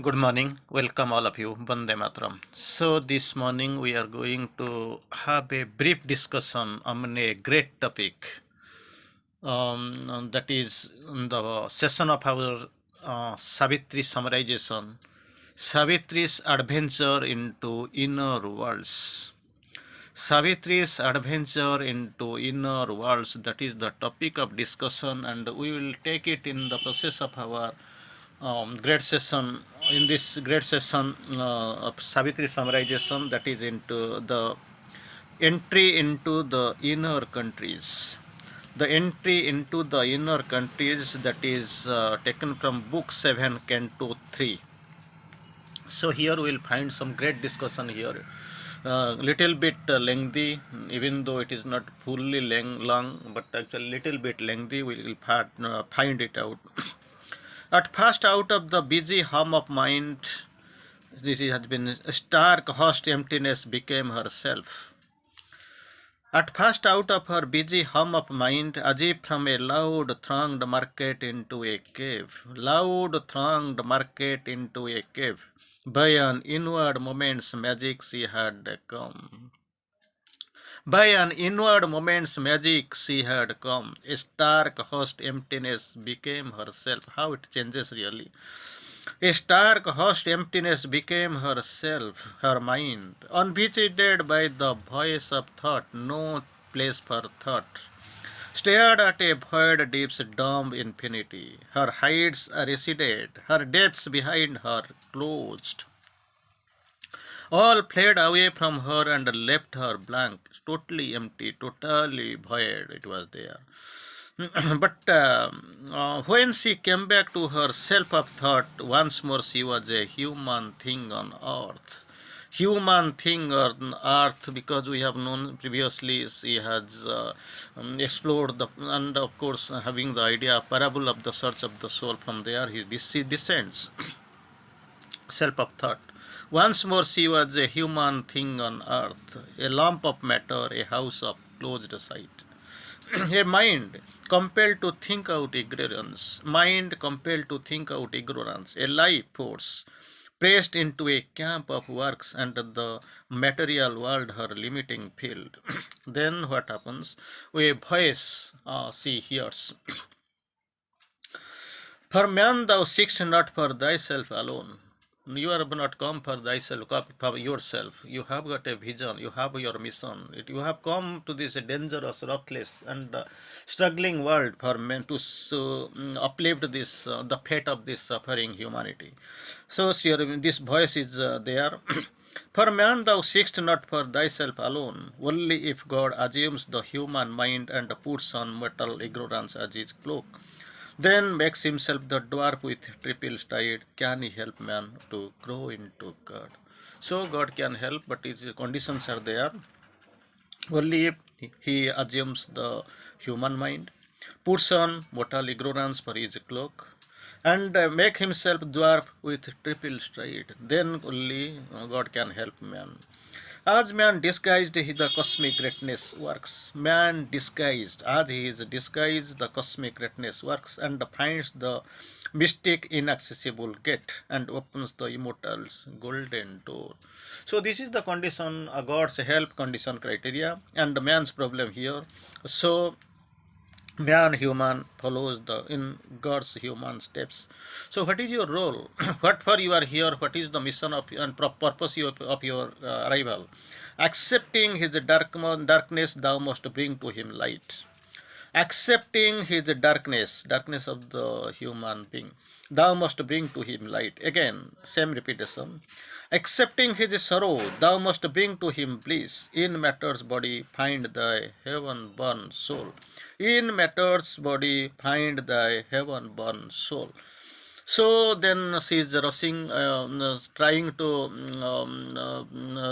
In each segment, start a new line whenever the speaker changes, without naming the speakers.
Good morning. Welcome all of you. Bande Matram. So this morning we are going to have a brief discussion on a great topic. That is the session of our Savitri summarization. Savitri's adventure into inner worlds. Savitri's adventure into inner worlds. That is the topic of discussion, and we will take it in the process of our great session. In this great session of Savitri summarization, that is into the entry into the inner countries. The entry into the inner countries, that is taken from book 7, canto 3. So here we will find some great discussion here. Little bit lengthy, even though it is not fully long, but actually little bit lengthy. We will find it out. At first, out of the busy hum of mind, this has been stark, hushed emptiness became herself. At first, out of her busy hum of mind, as if from a loud thronged market into a cave, loud thronged market into a cave, by an inward moment's magic she had come. By an inward moment's magic she had come. A stark, hushed emptiness became herself. How it changes really. A stark, hushed emptiness became herself, her mind, unvisited by the voice of thought, no place for thought. Stared at a void deep's dumb infinity. Her heights receded, her depths behind her closed. All fled away from her and left her blank, totally empty, totally void. It was there. But when she came back to her self of thought, once more she was a human thing on earth. Human thing on earth, because we have known previously she has explored the, and of course having the idea parable of the search of the soul. From there she descends. Self of thought. Once more she was a human thing on earth, a lump of matter, a house of closed sight. A mind compelled to think out ignorance, mind compelled to think out ignorance, a life force pressed into a camp of works and the material world her limiting field. Then what happens? A voice she hears. For man thou seekest not for thyself alone. You have not come for thyself, for yourself. You have got a vision, you have your mission. You have come to this dangerous, ruthless, and struggling world for men to uplift this the fate of this suffering humanity. So this voice is there. For man thou seekest not for thyself alone, only if God assumes the human mind and puts on mortal ignorance as his cloak, then makes himself the dwarf with triple stride, can he help man to grow into God? So God can help, but his conditions are there. Only if he assumes the human mind, puts on mortal ignorance for his cloak, and make himself dwarf with triple stride, then only God can help man. As man disguised, the cosmic greatness works. Man disguised, as he is disguised, the cosmic greatness works and finds the mystic inaccessible gate and opens the immortal's golden door. So this is the condition, God's help condition criteria, and man's problem here. So man human follows the in God's human steps. So what is your role? What for you are here? What is the mission of and purpose of your arrival? Accepting his darkness, thou must bring to him light. Accepting his darkness of the human being, thou must bring to him light. Again, same repetition. Accepting his sorrow, thou must bring to him bliss. In matter's body, find thy heaven-born soul. In matter's body, find thy heaven-born soul. So then she is rushing, trying to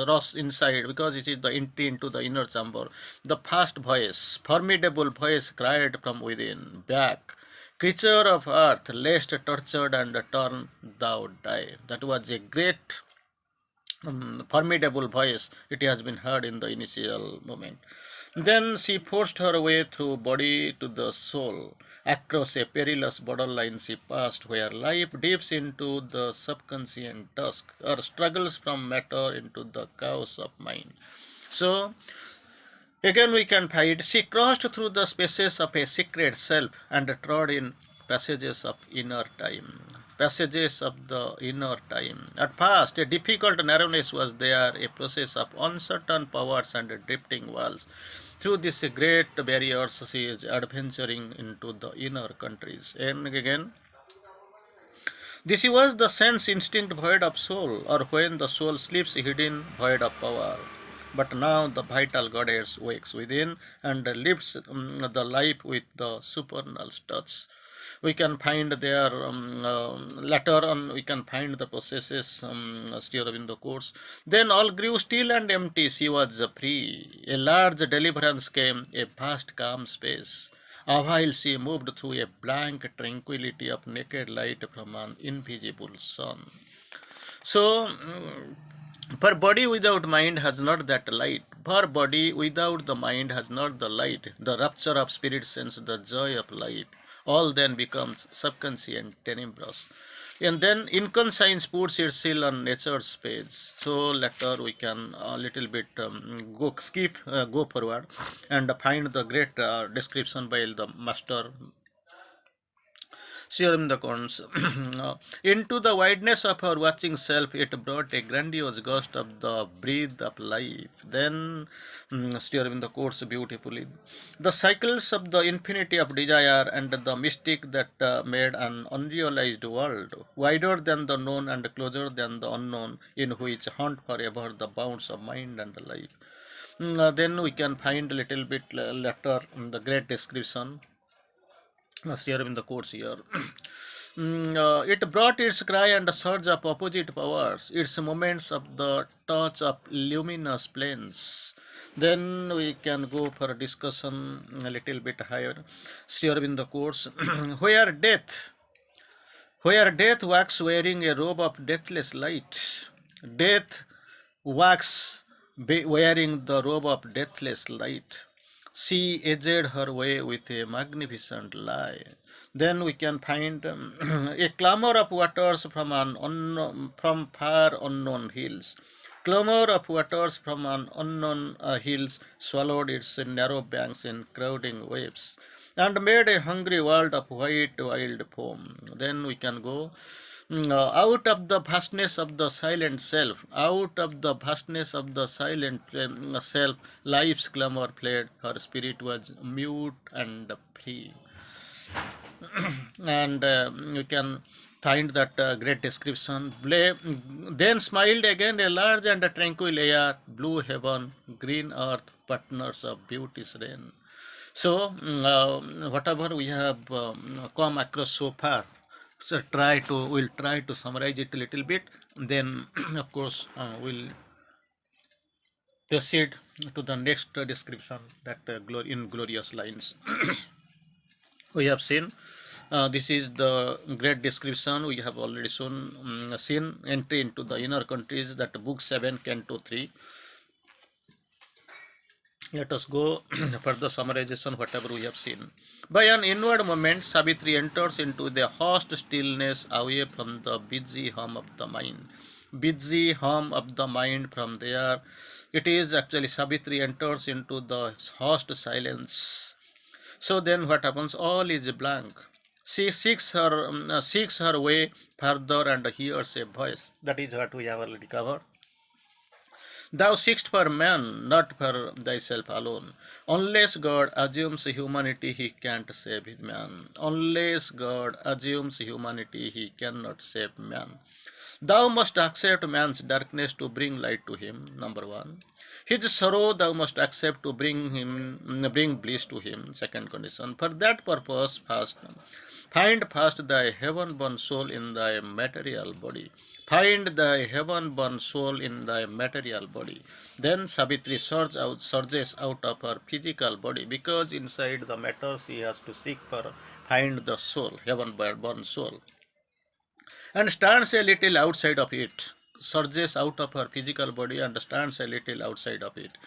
rush inside, because it is the entry into the inner chamber. The first voice, formidable voice, cried from within, back, creature of earth, lest tortured and torn thou die. That was a great formidable voice. It has been heard in the initial moment. Then she forced her way through body to the soul. Across a perilous borderline she passed where life dips into the subconscious dusk or struggles from matter into the chaos of mind. So, again we can find she crossed through the spaces of a secret self and trod in passages of inner time. Passages of the inner time. At first, a difficult narrowness was there, a process of uncertain powers and drifting walls. Through these great barriers, she is adventuring into the inner countries. And again, this was the sense instinct void of soul, or when the soul sleeps hidden void of power. But now the vital goddess wakes within and lifts the life with the supernal touch. We can find there later on. We can find the processes Sri Aurobindo quotes. Then all grew still and empty. She was free. A large deliverance came. A vast calm space. While she moved through a blank tranquility of naked light from an invisible sun. So, for body without mind has not that light. For body without the mind has not the light. The rapture of spirit sense, the joy of life. All then becomes subconscious and tenebrous. And then inconscience puts its seal on nature's page. So later we can a little bit go forward and find the great description by the master Serum the corns. Into the wideness of her watching self, it brought a grandiose gust of the breath of life. Then, Serum the quotes beautifully. The cycles of the infinity of desire and the mystic that made an unrealized world, wider than the known and closer than the unknown, in which haunt forever the bounds of mind and life. Then we can find a little bit later the great description here in the course here. It brought its cry and a surge of opposite powers, its moments of the touch of luminous planes. Then we can go for a discussion a little bit higher. Here in the course, where death walks wearing a robe of deathless light. Death walks wearing the robe of deathless light. She edged her way with a magnificent lie. Then we can find a clamor of waters from from far unknown hills. Clamor of waters from an unknown hills swallowed its narrow banks in crowding waves and made a hungry world of white wild foam. Then we can go out of the vastness of the silent self, out of the vastness of the silent self, life's clamor fled, her spirit was mute and free. And you can find that great description. Then smiled again a large and a tranquil air, blue heaven, green earth, partners of beauty's reign. So, whatever we have come across so far, so we'll try to summarize it a little bit. Then, of course, we'll proceed to the next description that in glorious lines. We have seen. This is the great description we have already seen entry into the inner countries, that book 7 canto 3. Let us go for the summarization whatever we have seen. By an inward movement, Savitri enters into the hushed stillness away from the busy hum of the mind. Busy hum of the mind, from there, it is actually Savitri enters into the hushed silence. So then what happens? All is blank. She seeks her way further and hears a voice. That is what we have already covered. Thou seekst for man, not for thyself alone. Unless God assumes humanity, he can't save man. Unless God assumes humanity, he cannot save man. Thou must accept man's darkness to bring light to him, number one. His sorrow thou must accept to bring bliss to him, second condition. For that purpose, find first thy heaven-born soul in thy material body. Find thy heaven-born soul in thy material body. Then Savitri surges out of her physical body, because inside the matter she has to find the soul, heaven-born soul, and stands a little outside of it. surges out of her physical body and stands a little outside of it.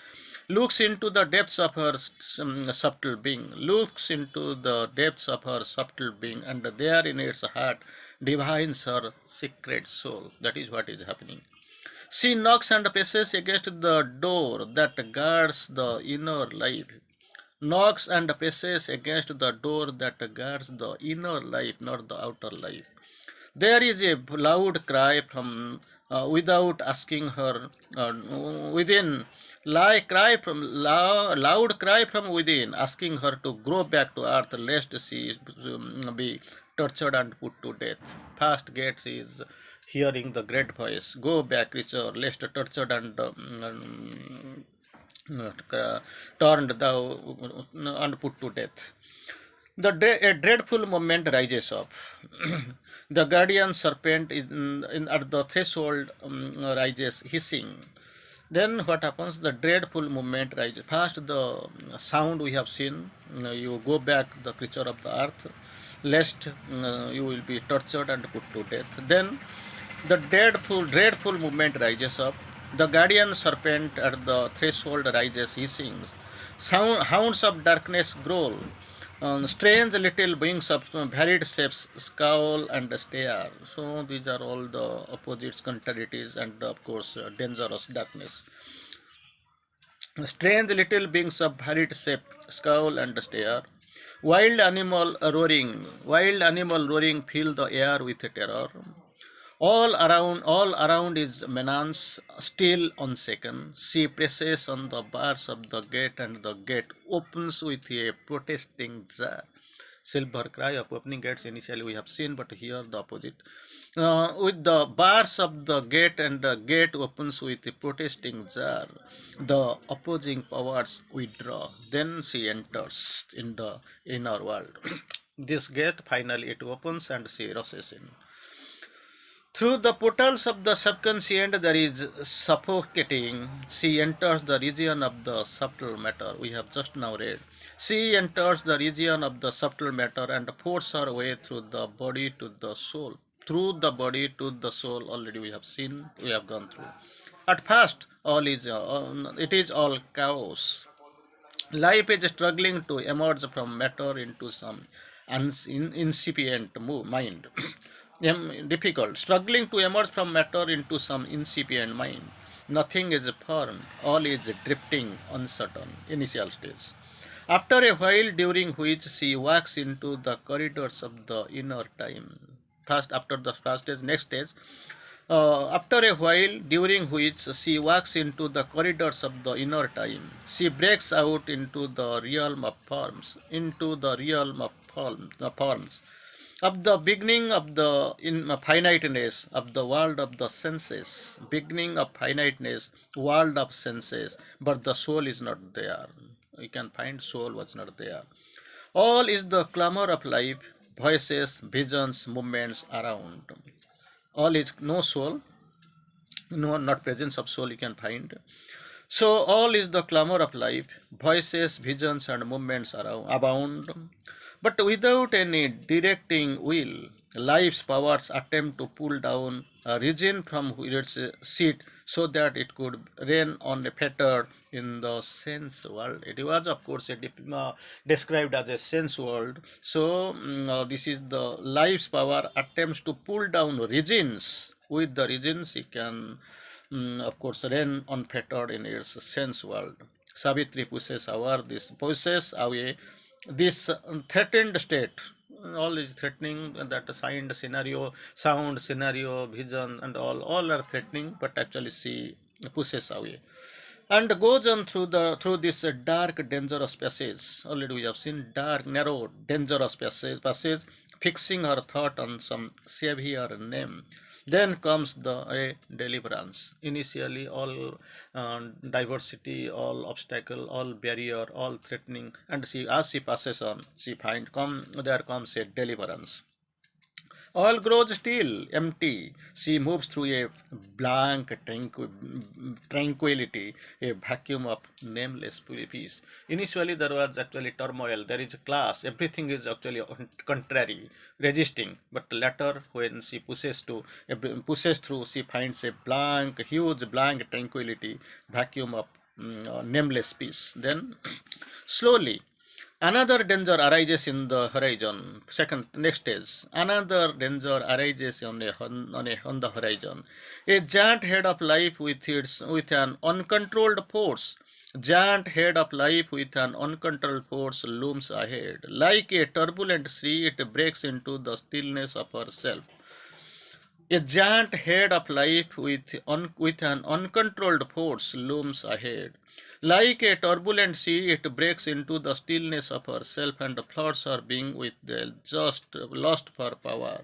Looks into the depths of her subtle being, looks into the depths of her subtle being, and there in its heart divines her secret soul. That is what is happening. She knocks and presses against the door that guards the inner life. Knocks and presses against the door that guards the inner life, not the outer life. There is a loud cry from without asking her within, loud cry from within, asking her to grow back to earth, lest she be tortured and put to death. First gate is hearing the great voice, go back, creature, lest tortured and turned thou and put to death. A dreadful moment rises up. The guardian serpent at the threshold rises hissing. Then what happens? The dreadful moment rises. First, the sound we have seen. You go back, the creature of the earth, lest you will be tortured and put to death. Then the dreadful movement rises up. The guardian serpent at the threshold rises hissing. Hounds of darkness growl. Strange little beings of varied shapes scowl and stare. So these are all the opposites, contrarieties, and of course dangerous darkness. Strange little beings of varied shape scowl and stare. Wild animal roaring fill the air with terror. All around is menace, still unshaken. She presses on the bars of the gate, and the gate opens with a protesting jar. Silver cry of opening gates initially we have seen, but here the opposite. With the bars of the gate, and the gate opens with a protesting jar. The opposing powers withdraw. Then she enters in the inner world. This gate finally it opens and she rushes in. Through the portals of the subconscient, there is suffocating. She enters the region of the subtle matter. We have just now read. She enters the region of the subtle matter and forces her way through the body to the soul. Through the body to the soul, already we have seen, we have gone through. At first, it is all chaos. Life is struggling to emerge from matter into some incipient mind. Difficult, struggling to emerge from matter into some incipient mind. Nothing is firm, all is drifting, uncertain, initial stage. After a while, during which she walks into the corridors of the inner time. First, after the first stage, next stage. After a while, during which she walks into the corridors of the inner time, she breaks out into the realm of forms, of the beginning of the finiteness of the world of the senses, beginning of finiteness, world of senses, but the soul is not there. You can find soul was not there. All is the clamor of life, voices, visions, movements around. All is no soul, no, not presence of soul you can find. So all is the clamor of life, voices, visions, and movements around abound. But without any directing will, life's powers attempt to pull down a region from its seat so that it could reign unfettered in the sense world. It was, of course, described as a sense world. So, this is the life's power attempts to pull down regions. With the regions, it can, of course, reign unfettered in its sense world. Savitri pushes away this threatened state. All is threatening, that sound scenario, vision, and all are threatening, but actually she pushes away and goes on through this dark, dangerous passage. Already we have seen dark, narrow, dangerous passage, fixing her thought on some savior name. Then comes the deliverance. Initially, all diversity, all obstacle, all barrier, all threatening, and as she passes on, she there comes a deliverance. All grows still, empty. She moves through a blank tranquility, a vacuum of nameless peace. Initially, there was actually turmoil. There is class. Everything is actually contrary, resisting. But later, when she pushes through, she finds a blank, huge blank tranquility, vacuum of nameless peace. Then, slowly, another danger arises in the horizon. Second, next stage. Another danger arises on the horizon. A giant head of life with an uncontrolled force. Giant head of life with an uncontrolled force looms ahead. Like a turbulent sea, it breaks into the stillness of herself. A giant head of life with an uncontrolled force looms ahead. Like a turbulent sea, it breaks into the stillness of herself and floods her being with the just lust for power.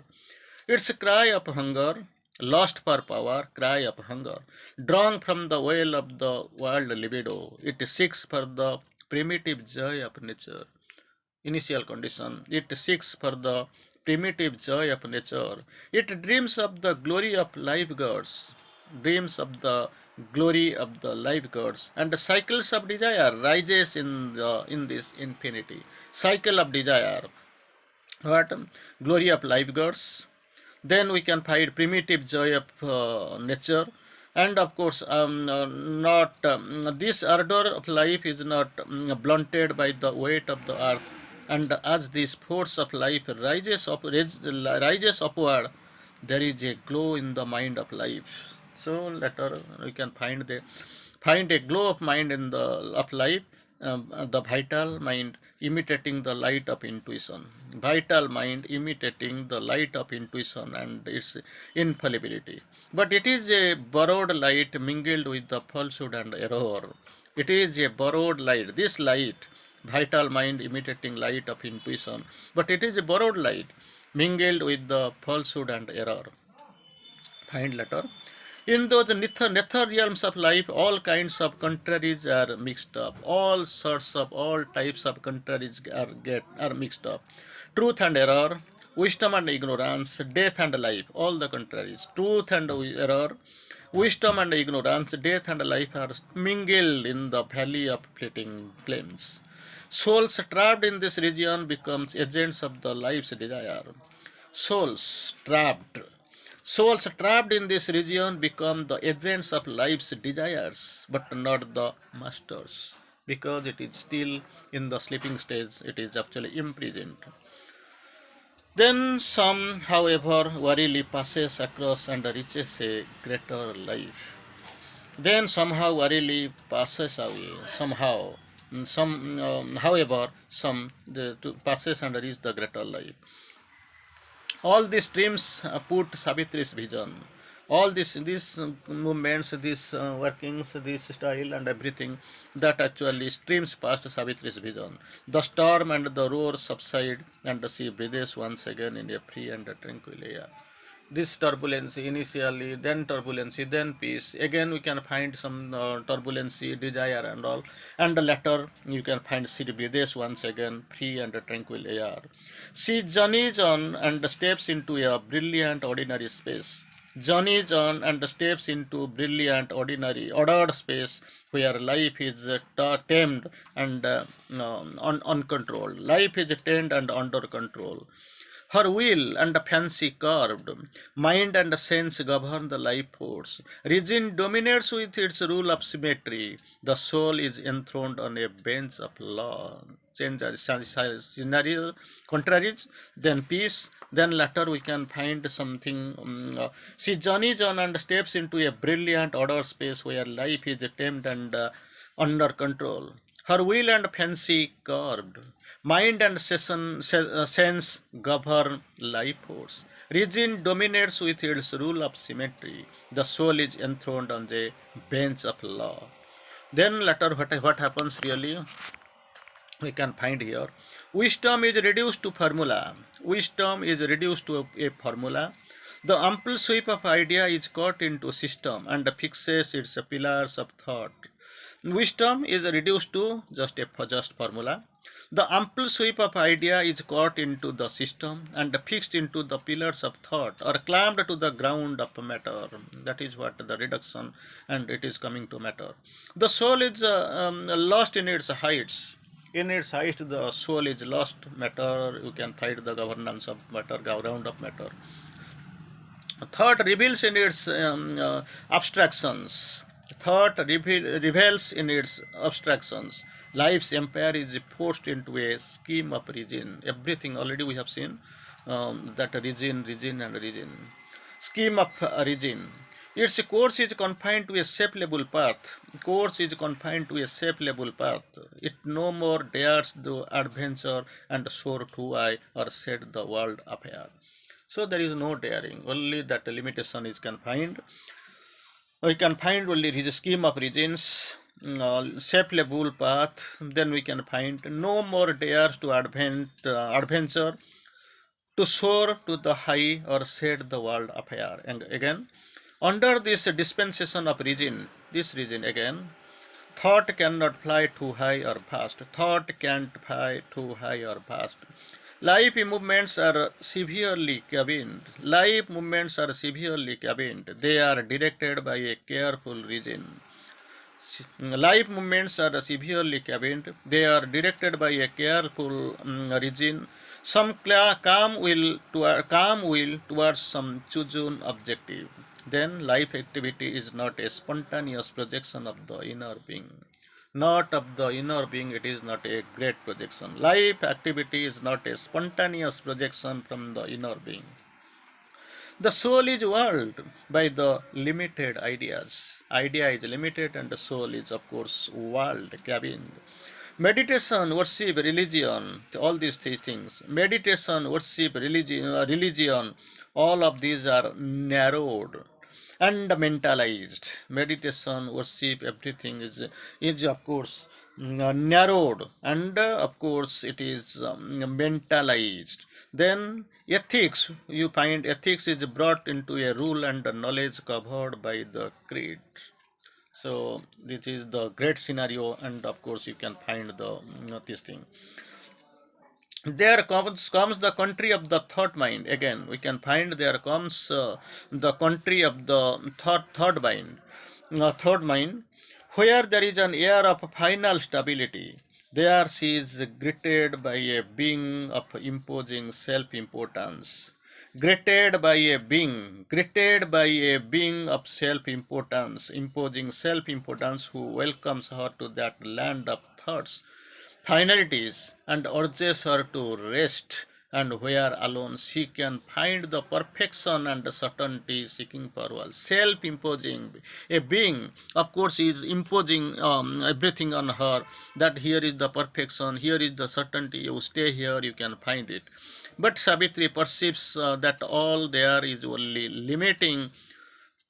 Its cry of hunger, lust for power, cry of hunger, drawn from the well of the world libido. It seeks for the primitive joy of nature. Initial condition. It seeks for the primitive joy of nature. It dreams of the glory of life gods, dreams of the glory of the life gods, and the cycles of desire rises in this infinity. Cycle of desire. What? Glory of life gods. Then we can find primitive joy of nature, and of course not this ardor of life is not blunted by the weight of the earth, and as this force of life rises upward, there is a glow in the mind of life. So later we can find a glow of mind in the of life, the vital mind imitating the light of intuition, vital mind imitating the light of intuition and its infallibility. But it is a borrowed light mingled with the falsehood and error. It is a borrowed light. This light, vital mind imitating light of intuition, but it is a borrowed light mingled with the falsehood and error. Find letter. In those nether realms of life, all kinds of contraries are mixed up. All sorts of all types of contraries are mixed up. Truth and error, wisdom and ignorance, death and life, all the contraries. Truth and error, wisdom and ignorance, death and life are mingled in the valley of fleeting claims. Souls trapped in this region becomes agents of the life's desire. Souls trapped. Souls trapped in this region become the agents of life's desires, but not the masters, because it is still in the sleeping stage, it is actually imprisoned. Then some, however, warily passes across and reaches a greater life. Then somehow warily passes away, somehow. However, passes and reach the greater life. All these dreams put Savitri's vision. All these movements, these workings, this style and everything that actually streams past Savitri's vision. The storm and the roar subside and she breathes once again in a free and tranquil air. This turbulency initially, then turbulency, then peace. Again we can find some turbulency, desire and all. And later you can find she breathes once again free and tranquil air. She journeys on and steps into a brilliant ordinary space. Journeys on and steps into brilliant ordinary ordered space where life is tamed and uncontrolled. Life is tamed and under control. Her will and fancy curved, mind and sense govern the life force. Reason dominates with its rule of symmetry. The soul is enthroned on a bench of law. Change scenario, contraries, then peace, then later we can find something. She journeys on and steps into a brilliant order space where life is tamed and under control. Her will and fancy curved. Mind and sense govern life force. Reason dominates with its rule of symmetry. The soul is enthroned on the bench of law. Then later what happens really? We can find here. Wisdom is reduced to formula. Wisdom is reduced to a formula. The ample sweep of idea is caught into system and fixes its pillars of thought. Wisdom is reduced to just formula. The ample sweep of idea is caught into the system and fixed into the pillars of thought or clamped to the ground of matter. That is what the reduction, and it is coming to matter. The soul is lost in its heights. In its height, the soul is lost. Matter, you can find the governance of matter, ground of matter. Thought reveals in its abstractions. Reveals in its abstractions. Life's empire is forced into a scheme of region. Everything already we have seen that region, and region. Scheme of region. Its course is confined to a safe-level path. Course is confined to a safe-level path. It no more dares the adventure and soar too high or set the world afire. So there is no daring, only that limitation is confined. We can find only his scheme of regions, safe level path. Then we can find no more dares to adventure, to soar to the high or set the world afire. And again, under this dispensation of region, this region again, thought cannot fly too high or fast. Thought can't fly too high or fast. Life movements are severely cabined. Life movements are severely cabined. They are directed by a careful region. Life movements are severely cabined. They are directed by a careful region. Some calm will towards some chosen objective. Then life activity is not a spontaneous projection of the inner being. Not of the inner being, it is not a great projection. Life activity is not a spontaneous projection from the inner being. The soul is world by the limited ideas. Idea is limited and the soul is of course world, cabined. Meditation, worship, religion, all these three things. Meditation, worship, religion, all of these are narrowed and mentalized. Meditation, worship, everything is of course narrowed, and of course it is mentalized. Then ethics, you find ethics is brought into a rule and knowledge covered by the creed. So this is the great scenario, and of course you can find the this thing. There comes the country of the thought mind. Again we can find there comes the country of the thought mind, where there is an air of final stability. There she is greeted by a being of imposing self-importance. Greeted by a being of self-importance, imposing self-importance, who welcomes her to that land of thoughts, finalities, and urges her to rest, and where alone she can find the perfection and the certainty seeking for self-imposing. A being, of course, is imposing everything on her, that here is the perfection, here is the certainty, you stay here, you can find it. But Savitri perceives that all there is only limiting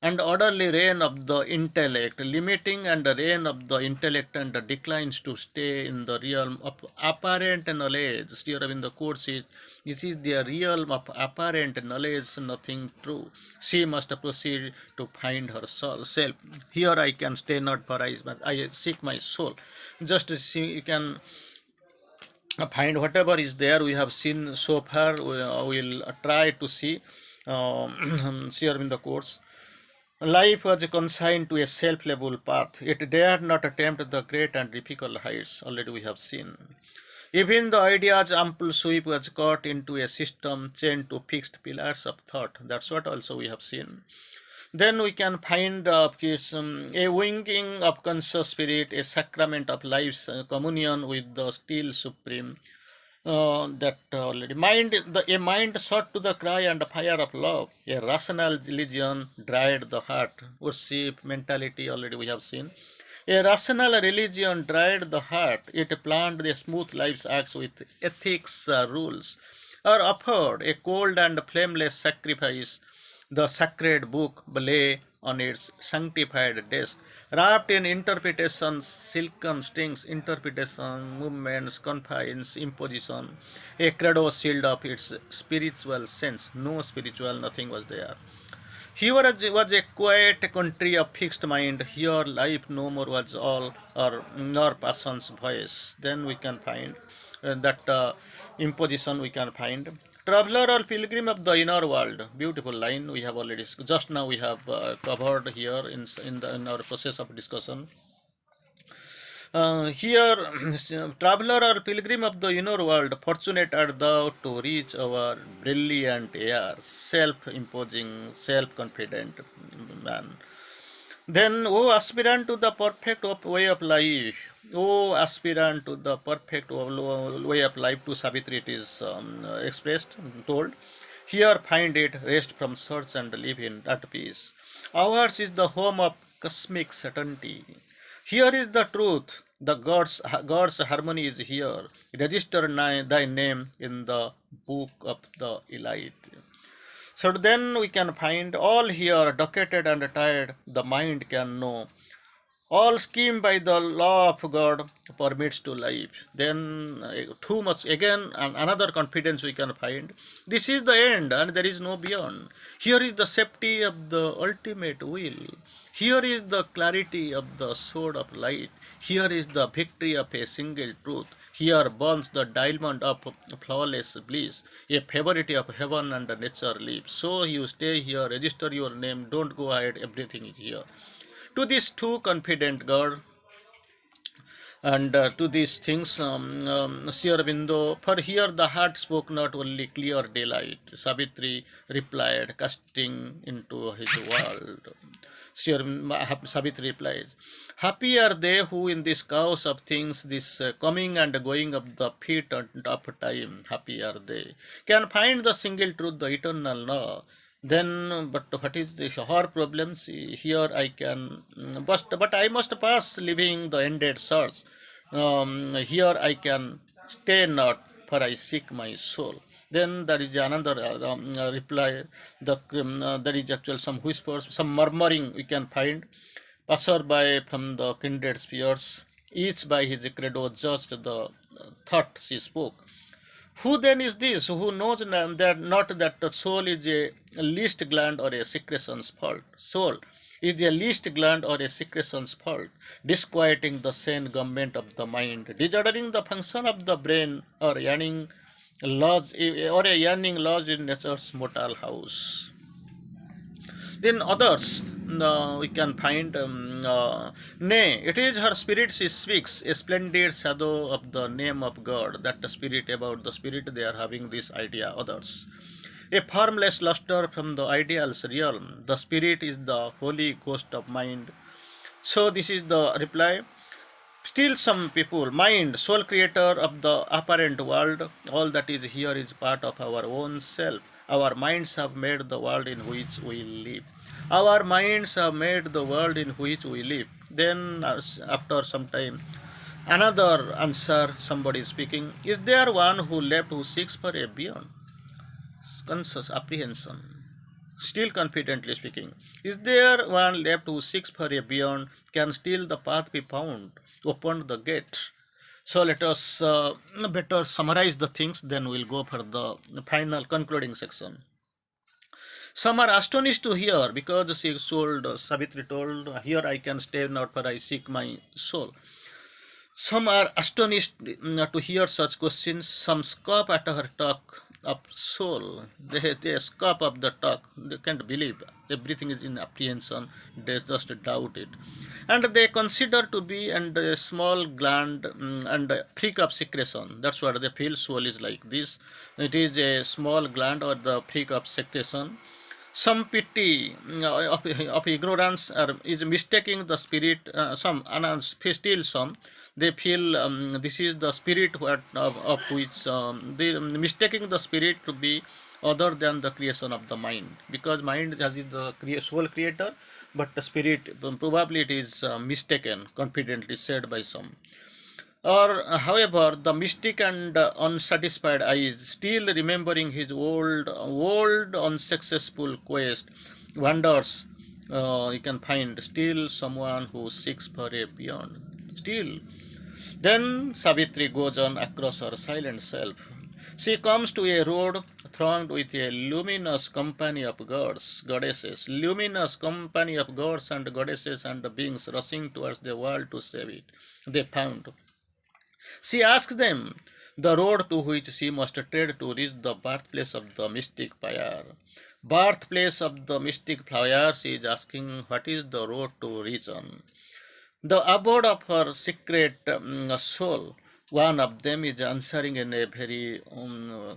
and orderly reign of the intellect, limiting and the reign of the intellect, and declines to stay in the realm of apparent knowledge. Sri Aurobindo quotes it, this is the realm of apparent knowledge, nothing true. She must proceed to find her soul, self. Here I can stay not for I seek my soul. Just see, you can find whatever is there we have seen so far. We will try to see Sri Aurobindo quotes. Life was consigned to a self-level path. It dared not attempt the great and difficult heights. Already we have seen. Even the idea's ample sweep was caught into a system chained to fixed pillars of thought. That's what also we have seen. Then we can find a winging of conscious spirit, a sacrament of life's communion with the still supreme. That already a mind sought to the cry and fire of love. A rational religion dried the heart. Worship mentality already we have seen. A rational religion dried the heart. It planned the smooth life's acts with ethics rules, or offered a cold and flameless sacrifice. The sacred book lay on its sanctified desk, wrapped in interpretations, silken strings, interpretation, movements, confines, imposition, a credo sealed of its spiritual sense. No spiritual, nothing was there. Here was a quiet country of fixed mind. Here life no more was all or nor person's voice. Then we can find that imposition we can find. Traveler or pilgrim of the inner world. Beautiful line we have already just now we have covered here in our process of discussion. Here, traveler or pilgrim of the inner world, fortunate art thou to reach our brilliant air, self-imposing, self-confident man. Then, O aspirant to the perfect way of life, O aspirant to the perfect way of life, to Savitri it is expressed, told. Here find it, rest from search and live in at peace. Ours is the home of cosmic certainty. Here is the truth. The God's harmony is here. Register thy name in the book of the elite. So then we can find all here, docketed and tired, the mind can know. All scheme by the law of God permits to life. Then too much again and another confidence we can find. This is the end and there is no beyond. Here is the safety of the ultimate will. Here is the clarity of the sword of light. Here is the victory of a single truth. Here burns the diamond of flawless bliss, a favorite of heaven and nature lives. So you stay here, register your name, don't go ahead, everything is here. To this too confident God, and to these things, Sri Aurobindo, for here the heart spoke not only clear daylight, Savitri replied, casting into his world. Savitri replies, happy are they who in this chaos of things, this coming and going of the feet and of time, happy are they, can find the single truth, the eternal law. Then, but what is this? Her problems here I can, but I must pass living the ended search. Here I can stay not, for I seek my soul. Then there is another reply. There is actual some whispers, some murmuring we can find. Passerby from the kindred spheres, each by his credo judged the thought she spoke. Who then is this who knows not that the soul is a least gland or a secretion's fault? Soul is a least gland or a secretion's fault, disquieting the sane government of the mind, disordering the function of the brain, or a yearning lodged in nature's mortal house. Then others we can find, nay, it is her spirit she speaks, a splendid shadow of the name of God, that the spirit about the spirit they are having this idea, others. A formless luster from the ideal's realm, the spirit is the holy ghost of mind. So this is the reply. Still some people, mind, sole creator of the apparent world, all that is here is part of our own self. Our minds have made the world in which we live. Our minds have made the world in which we live. Then after some time, another answer, somebody is speaking, is there one who left who seeks for a beyond? Conscious apprehension. Still confidently speaking, is there one left who seeks for a beyond? Can still the path be found? Open the gate. So let us better summarize the things, then we'll go for the final concluding section. Some are astonished to hear, because she told, Savitri told, here I can stay not, for I seek my soul. Some are astonished to hear such questions. Some scoff at her talk of soul. They scoff of the talk. They can't believe. Everything is in apprehension. They just doubt it. And they consider to be and a small gland and a freak of secretion. That's what they feel. Soul is like this. It is a small gland or the freak of secretion. Some pity of ignorance is mistaking the spirit. Still some they feel this is the spirit of which they mistaking the spirit to be other than the creation of the mind, because mind is the sole creator, but the spirit probably it is mistaken, confidently said by some. Or, however, the mystic and unsatisfied eyes, still remembering his old unsuccessful quest, wonders, you can find still someone who seeks for a beyond. Still. Then Savitri goes on across her silent self. She comes to a road thronged with a luminous company of gods, goddesses, luminous company of gods and goddesses and beings rushing towards the world to save it. They found. She asks them the road to which she must tread to reach the birthplace of the mystic fire. Birthplace of the mystic fire, she is asking what is the road to reach on. The abode of her secret soul. One of them is answering in a very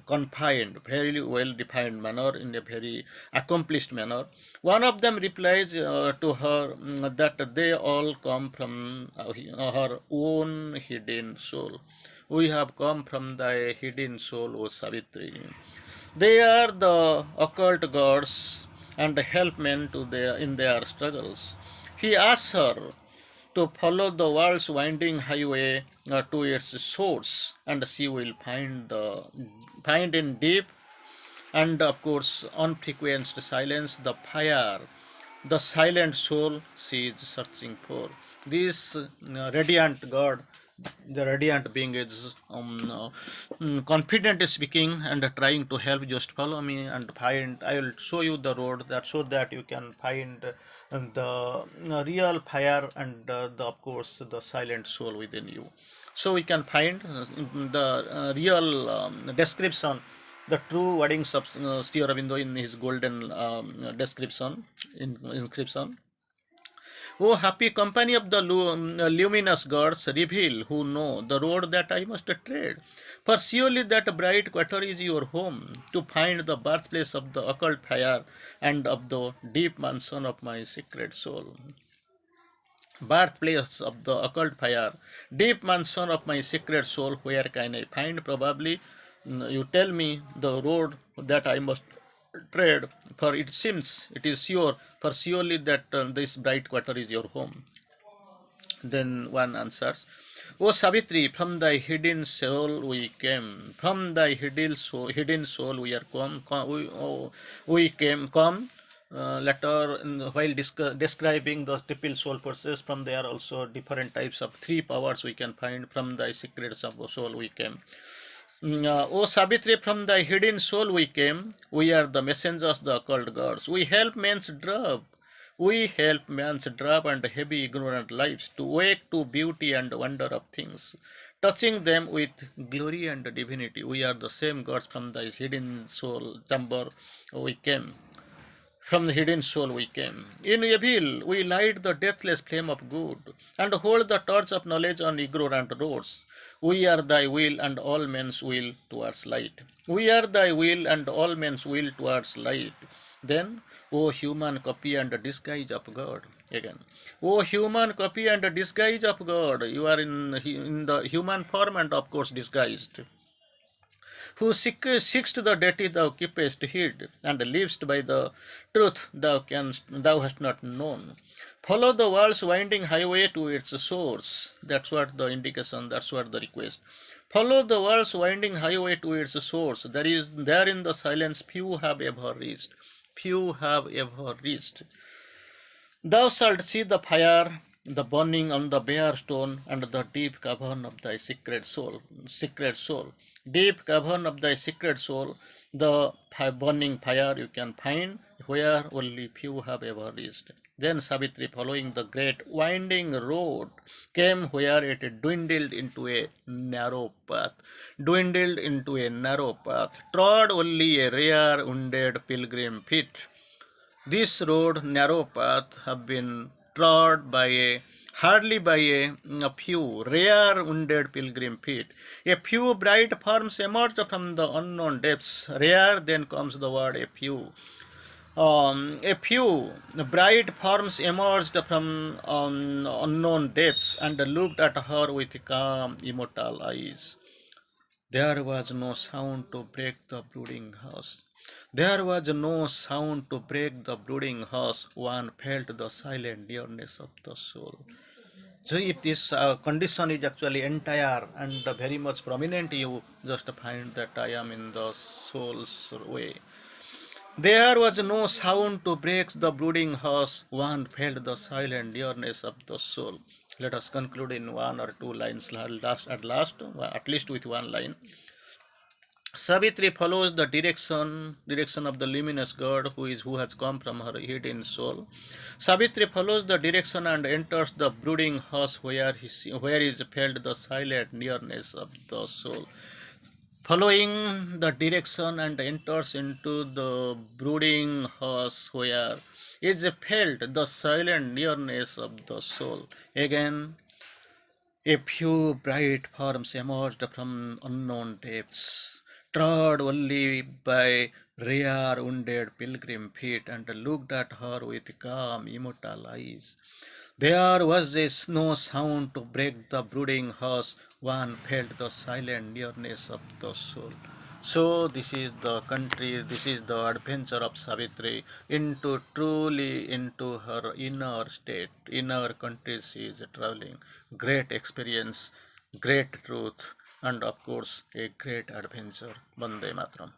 confined, very well defined manner, in a very accomplished manner. One of them replies to her that they all come from her own hidden soul. We have come from thy hidden soul, O Savitri. They are the occult gods and helpmen in their struggles. He asks her to follow the world's winding highway to its source, and she will find in deep and of course unfrequenced silence the silent soul she is searching for. This radiant God, the radiant being is confidently speaking and trying to help. Just follow me and find. I will show you the road that so that you can find the real fire and of course the silent soul within you. So we can find the real description, the true wordings of Sri Aurobindo in his golden inscription. O happy company of the luminous gods, reveal who know the road that I must tread. For surely that bright quarter is your home, to find the birthplace of the occult fire and of the deep mansion of my secret soul. Birthplace of the occult fire, deep mansion of my secret soul, where can I find? Probably you tell me the road that I must tread, for it seems, it is sure, for surely that this bright quarter is your home. Then one answers, O Savitri, from thy hidden soul we came, from thy hidden soul we are we came, come. Later, while describing the triple soul forces, from there also different types of three powers we can find. From thy secrets of soul we came. O Savitri, from thy hidden soul we came. We are the messengers, the occult gods. We help man's drab. We help man's drab and heavy ignorant lives to wake to beauty and wonder of things, touching them with glory and divinity. We are the same gods. From thy hidden soul chamber we came. From the hidden soul we came. In evil we light the deathless flame of good, and hold the torch of knowledge on ignorant roads. We are thy will and all men's will towards light. We are thy will and all men's will towards light. Then, O human copy and disguise of God. Again, O human copy and disguise of God. You are in the human form and of course disguised, who seekest the deity thou keepest hid, and livest by the truth thou hast not known. Follow the world's winding highway to its source. That's what the indication, that's what the request. Follow the world's winding highway to its source. There in the silence few have ever reached. Few have ever reached. Thou shalt see the fire, the burning on the bare stone, and the deep cavern of thy secret soul. Secret soul. Deep cavern of thy secret soul, the burning fire you can find where only few have ever reached. Then Savitri, following the great winding road, came where it dwindled into a narrow path. Dwindled into a narrow path. Trod only a rare wounded pilgrim feet. This road, narrow path, have been trod by hardly by a few rare wounded pilgrim feet. A few bright forms emerged from the unknown depths. Rare, then comes the word a few. A few bright forms emerged from unknown depths and looked at her with calm, immortal eyes. There was no sound to break the brooding hush. There was no sound to break the brooding hush. One felt the silent dearness of the soul. So if this condition is actually entire and very much prominent, you just find that I am in the soul's way. There was no sound to break the brooding hush. One felt the silent dearness of the soul. Let us conclude in one or two lines at least with one line. Savitri follows the direction of the luminous God who has come from her hidden soul. Savitri follows the direction and enters the brooding hush where is felt the silent nearness of the soul. Following the direction and enters into the brooding hush where is felt the silent nearness of the soul. Again, a few bright forms emerged from unknown depths, trod only by rare wounded pilgrim feet, and looked at her with calm, immortal eyes. There was no sound to break the brooding hush. One felt the silent nearness of the soul. So this is the country, this is the adventure of Savitri into truly into her inner state, inner country she is traveling. Great experience, great truth, and of course a great adventure. Vande Matram.